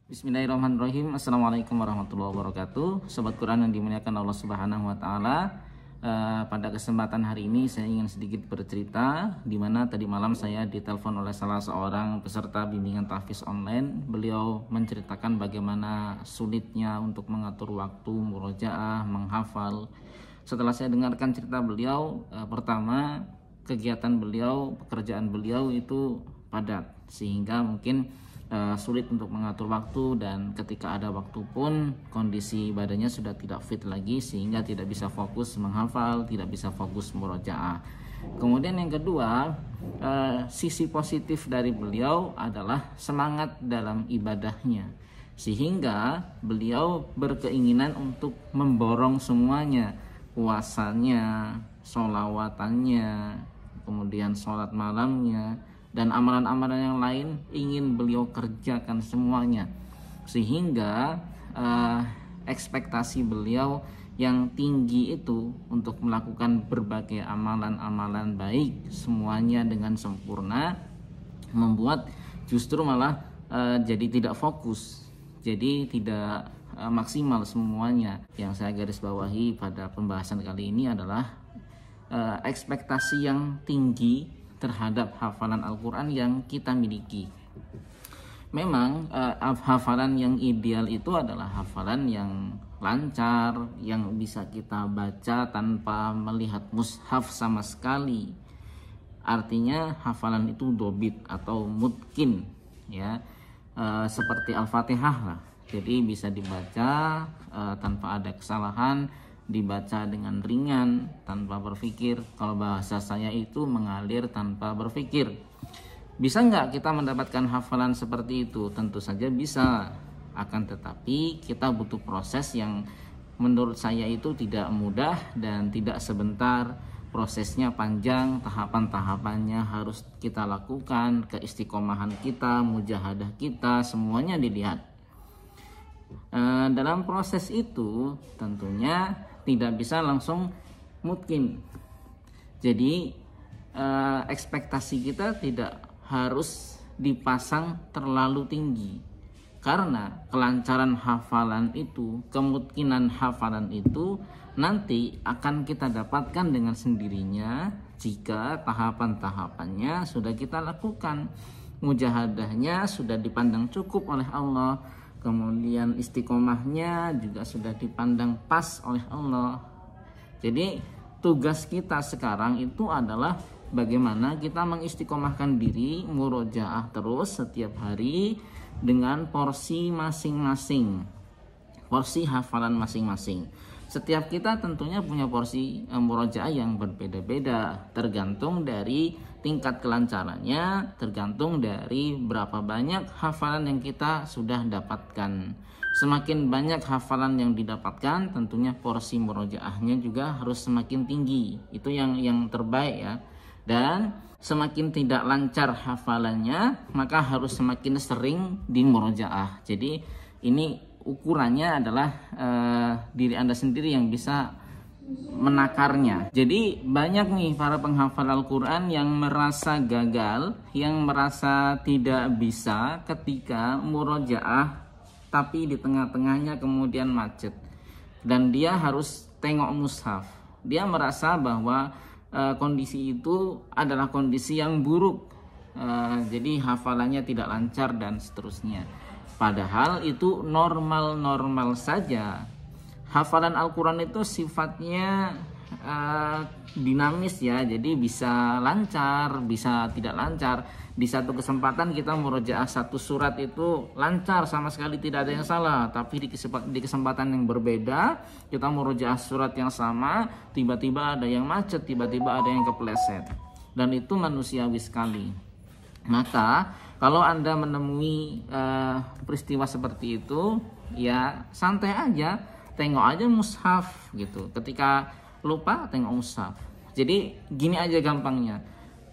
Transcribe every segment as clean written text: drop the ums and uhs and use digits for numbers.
Bismillahirrahmanirrahim. Assalamualaikum warahmatullahi wabarakatuh. Sobat Quran yang dimuliakan Allah Subhanahu wa taala. Pada kesempatan hari ini saya ingin sedikit bercerita di mana tadi malam saya ditelepon oleh salah seorang peserta bimbingan tahfiz online. Beliau menceritakan bagaimana sulitnya untuk mengatur waktu murojaah, menghafal. Setelah saya dengarkan cerita beliau, pertama kegiatan beliau, pekerjaan beliau itu padat sehingga mungkin sulit untuk mengatur waktu, dan ketika ada waktu pun kondisi badannya sudah tidak fit lagi sehingga tidak bisa fokus menghafal, tidak bisa fokus murojaah. Kemudian yang kedua, sisi positif dari beliau adalah semangat dalam ibadahnya, sehingga beliau berkeinginan untuk memborong semuanya, puasanya, sholawatannya, kemudian sholat malamnya, dan amalan-amalan yang lain ingin beliau kerjakan semuanya, sehingga ekspektasi beliau yang tinggi itu untuk melakukan berbagai amalan-amalan baik semuanya dengan sempurna membuat justru malah jadi tidak fokus, jadi tidak maksimal semuanya. Yang saya garis bawahi pada pembahasan kali ini adalah ekspektasi yang tinggi terhadap hafalan Al-Quran yang kita miliki. Memang hafalan yang ideal itu adalah hafalan yang lancar, yang bisa kita baca tanpa melihat mushaf sama sekali. Artinya hafalan itu dobit atau mutkin, ya, seperti Al-Fatihah lah. Jadi bisa dibaca tanpa ada kesalahan, dibaca dengan ringan tanpa berpikir. Kalau bahasa saya itu mengalir tanpa berpikir. Bisa nggak kita mendapatkan hafalan seperti itu? Tentu saja bisa. Akan tetapi kita butuh proses yang menurut saya itu tidak mudah dan tidak sebentar. Prosesnya panjang, tahapan-tahapannya harus kita lakukan, keistiqomahan kita, mujahadah kita, semuanya dilihat. Dalam proses itu tentunya tidak bisa langsung mungkin. Jadi ekspektasi kita tidak harus dipasang terlalu tinggi, karena kelancaran hafalan itu, kemungkinan hafalan itu nanti akan kita dapatkan dengan sendirinya jika tahapan-tahapannya sudah kita lakukan, mujahadahnya sudah dipandang cukup oleh Allah, kemudian istiqomahnya juga sudah dipandang pas oleh Allah. Jadi tugas kita sekarang itu adalah bagaimana kita mengistiqomahkan diri, murojaah terus setiap hari dengan porsi masing-masing, porsi hafalan masing-masing. Setiap kita tentunya punya porsi murojaah yang berbeda-beda, tergantung dari tingkat kelancarannya, tergantung dari berapa banyak hafalan yang kita sudah dapatkan. Semakin banyak hafalan yang didapatkan, tentunya porsi murojaahnya juga harus semakin tinggi. Itu yang terbaik, ya. Dan semakin tidak lancar hafalannya, maka harus semakin sering di murojaah. Jadi ini ukurannya adalah diri Anda sendiri yang bisa menakarnya. Jadi banyak nih para penghafal Al-Quran yang merasa gagal, yang merasa tidak bisa ketika murojaah, tapi di tengah-tengahnya kemudian macet dan dia harus tengok mushaf. Dia merasa bahwa kondisi itu adalah kondisi yang buruk, jadi hafalannya tidak lancar dan seterusnya. Padahal itu normal-normal saja. Hafalan Al-Quran itu sifatnya dinamis, ya. Jadi bisa lancar, bisa tidak lancar. Di satu kesempatan kita murojaah satu surat itu lancar, sama sekali tidak ada yang salah. Tapi di kesempatan yang berbeda, kita murojaah surat yang sama, tiba-tiba ada yang macet, tiba-tiba ada yang kepleset. Dan itu manusiawi sekali. Maka kalau Anda menemui peristiwa seperti itu, ya santai aja, tengok aja mushaf gitu. Ketika lupa, tengok mushaf. Jadi gini aja gampangnya,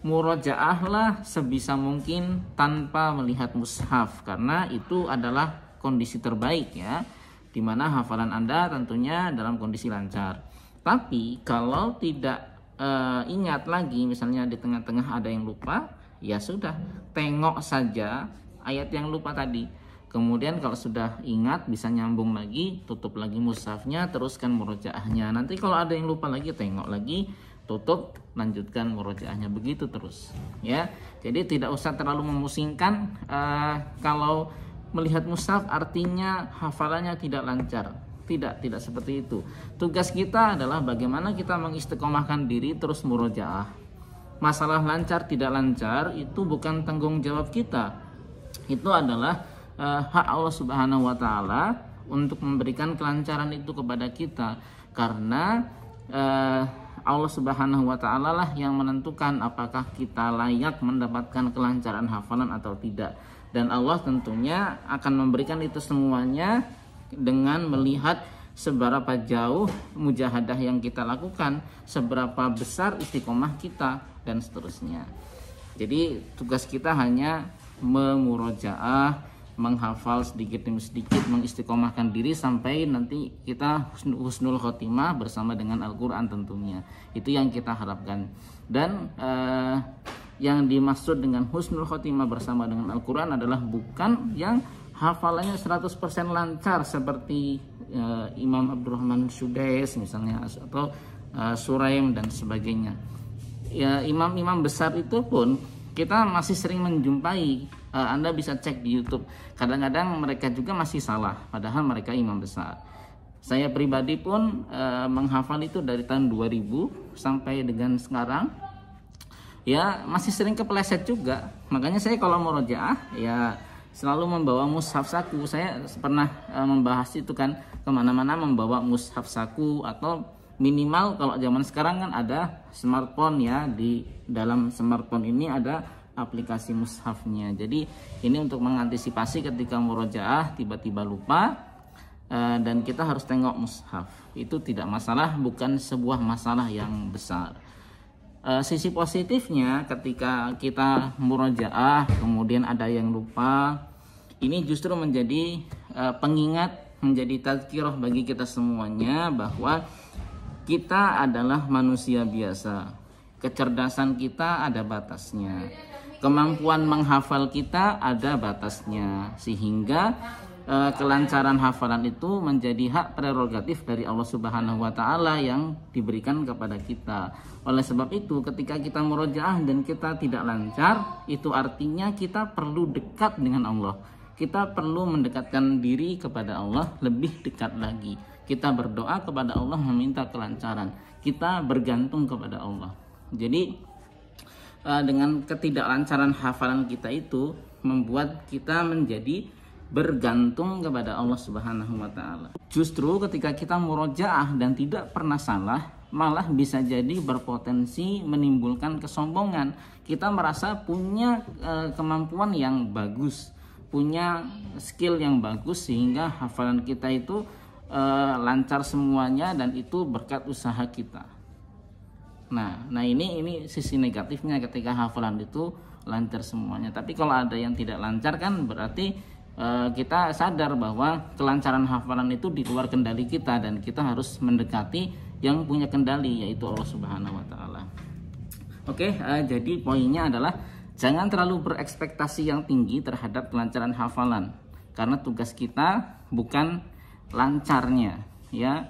murojaahlah sebisa mungkin tanpa melihat mushaf, karena itu adalah kondisi terbaik, ya, dimana hafalan Anda tentunya dalam kondisi lancar. Tapi kalau tidak ingat lagi, misalnya di tengah-tengah ada yang lupa, ya sudah, tengok saja ayat yang lupa tadi. Kemudian kalau sudah ingat bisa nyambung lagi, tutup lagi mushafnya, teruskan murojaahnya. Nanti kalau ada yang lupa lagi, tengok lagi, tutup, lanjutkan murojaahnya, begitu terus ya. Jadi tidak usah terlalu memusingkan kalau melihat mushaf artinya hafalannya tidak lancar. Tidak seperti itu. Tugas kita adalah bagaimana kita mengistiqomahkan diri terus murojaah. Masalah lancar tidak lancar itu bukan tanggung jawab kita. Itu adalah hak Allah Subhanahu wa taala untuk memberikan kelancaran itu kepada kita, karena Allah Subhanahu wa taala lah yang menentukan apakah kita layak mendapatkan kelancaran hafalan atau tidak. Dan Allah tentunya akan memberikan itu semuanya dengan melihat seberapa jauh mujahadah yang kita lakukan, seberapa besar istiqomah kita, dan seterusnya. Jadi tugas kita hanya memurojaah, menghafal sedikit demi sedikit, mengistiqomahkan diri sampai nanti kita husnul khotimah bersama dengan Al-Quran tentunya. Itu yang kita harapkan. Dan yang dimaksud dengan husnul khotimah bersama dengan Al-Quran adalah bukan yang hafalannya 100% lancar seperti Imam Abdurrahman Sudais misalnya, atau Suraim dan sebagainya. Ya, imam-imam besar itu pun kita masih sering menjumpai, Anda bisa cek di YouTube, kadang-kadang mereka juga masih salah padahal mereka imam besar. Saya pribadi pun menghafal itu dari tahun 2000 sampai dengan sekarang ya masih sering kepleset juga. Makanya saya kalau murojaah ya selalu membawa mushaf saku. Saya pernah membahas itu kan, kemana-mana membawa mushaf saku, atau minimal kalau zaman sekarang kan ada smartphone ya, di dalam smartphone ini ada aplikasi mushafnya. Jadi ini untuk mengantisipasi ketika murojaah tiba-tiba lupa dan kita harus tengok mushaf. Itu tidak masalah, bukan sebuah masalah yang besar. Sisi positifnya ketika kita murojaah kemudian ada yang lupa, ini justru menjadi pengingat, menjadi tazkirah bagi kita semuanya bahwa kita adalah manusia biasa. Kecerdasan kita ada batasnya, kemampuan menghafal kita ada batasnya, sehingga kelancaran hafalan itu menjadi hak prerogatif dari Allah Subhanahu wa taala yang diberikan kepada kita. Oleh sebab itu ketika kita murojaah dan kita tidak lancar, itu artinya kita perlu dekat dengan Allah. Kita perlu mendekatkan diri kepada Allah lebih dekat lagi. Kita berdoa kepada Allah meminta kelancaran. Kita bergantung kepada Allah. Jadi dengan ketidaklancaran hafalan kita itu membuat kita menjadi bergantung kepada Allah Subhanahu wa taala. Justru ketika kita murojaah dan tidak pernah salah, malah bisa jadi berpotensi menimbulkan kesombongan. Kita merasa punya kemampuan yang bagus, punya skill yang bagus, sehingga hafalan kita itu lancar semuanya, dan itu berkat usaha kita. Nah ini sisi negatifnya ketika hafalan itu lancar semuanya. Tapi kalau ada yang tidak lancar kan berarti kita sadar bahwa kelancaran hafalan itu di luar kendali kita, dan kita harus mendekati yang punya kendali, yaitu Allah Subhanahu wa taala. Oke, jadi poinnya adalah jangan terlalu berekspektasi yang tinggi terhadap kelancaran hafalan, karena tugas kita bukan lancarnya ya.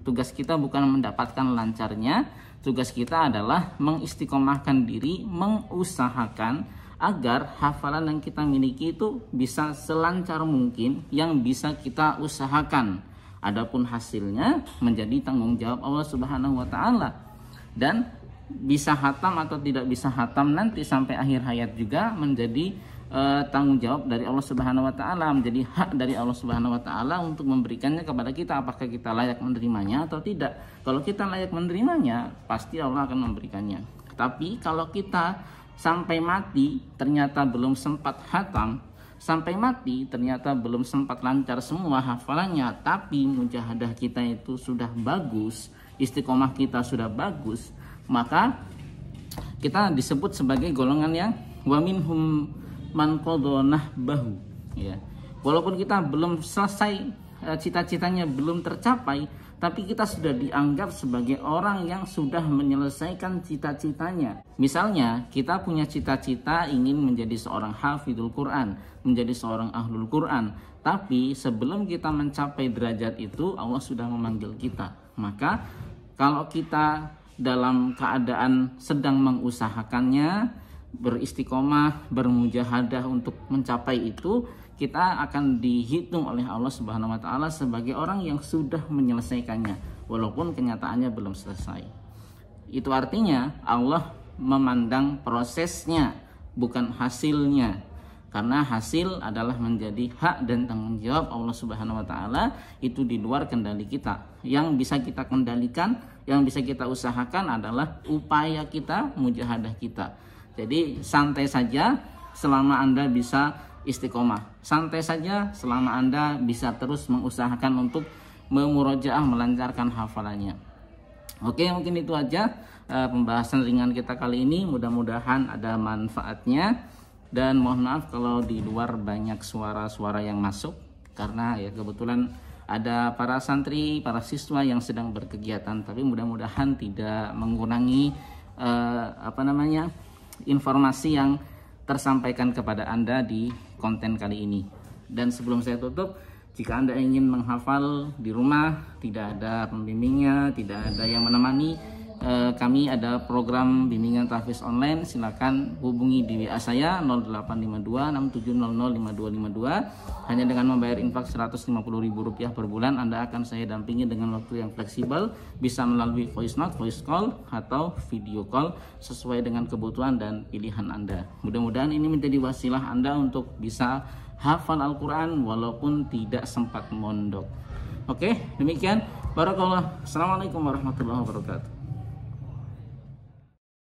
Tugas kita bukan mendapatkan lancarnya, tugas kita adalah mengistiqomahkan diri, mengusahakan agar hafalan yang kita miliki itu bisa selancar mungkin yang bisa kita usahakan. Adapun hasilnya menjadi tanggung jawab Allah Subhanahu wa taala, dan bisa hatam atau tidak bisa hatam nanti sampai akhir hayat juga menjadi tanggung jawab dari Allah Subhanahu wa taala, menjadi hak dari Allah Subhanahu wa taala untuk memberikannya kepada kita, apakah kita layak menerimanya atau tidak. Kalau kita layak menerimanya, pasti Allah akan memberikannya. Tapi kalau kita sampai mati ternyata belum sempat hatam, sampai mati ternyata belum sempat lancar semua hafalannya, tapi mujahadah kita itu sudah bagus, istiqomah kita sudah bagus, maka kita disebut sebagai golongan yang wa minhum man qadha nahbahu ya. Walaupun kita belum selesai, cita-citanya belum tercapai, tapi kita sudah dianggap sebagai orang yang sudah menyelesaikan cita-citanya. Misalnya, kita punya cita-cita ingin menjadi seorang hafidhul Quran, menjadi seorang ahlul Quran, tapi sebelum kita mencapai derajat itu, Allah sudah memanggil kita. Maka, kalau kita dalam keadaan sedang mengusahakannya, beristiqomah, bermujahadah untuk mencapai itu, kita akan dihitung oleh Allah Subhanahu wa taala sebagai orang yang sudah menyelesaikannya walaupun kenyataannya belum selesai. Itu artinya Allah memandang prosesnya, bukan hasilnya. Karena hasil adalah menjadi hak dan tanggung jawab Allah Subhanahu wa taala, itu di luar kendali kita. Yang bisa kita kendalikan, yang bisa kita usahakan adalah upaya kita, mujahadah kita. Jadi santai saja selama Anda bisa istiqomah. Santai saja selama Anda bisa terus mengusahakan untuk memurojaah, melancarkan hafalannya. Oke, mungkin itu aja pembahasan ringan kita kali ini. Mudah-mudahan ada manfaatnya. Dan mohon maaf kalau di luar banyak suara-suara yang masuk, karena ya kebetulan ada para santri, para siswa yang sedang berkegiatan. Tapi mudah-mudahan tidak mengurangi informasi yang tersampaikan kepada Anda di konten kali ini. Dan sebelum saya tutup, jika Anda ingin menghafal di rumah, tidak ada pembimbingnya, tidak ada yang menemani, kami ada program bimbingan tahfiz online. Silakan hubungi di WA saya 085267005252. Hanya dengan membayar infak Rp150.000 per bulan, Anda akan saya dampingi dengan waktu yang fleksibel, bisa melalui voice note, voice call, atau video call sesuai dengan kebutuhan dan pilihan Anda. Mudah-mudahan ini menjadi wasilah Anda untuk bisa hafal Al-Quran walaupun tidak sempat mondok. Oke, demikian. Barakallah. Assalamualaikum warahmatullahi wabarakatuh.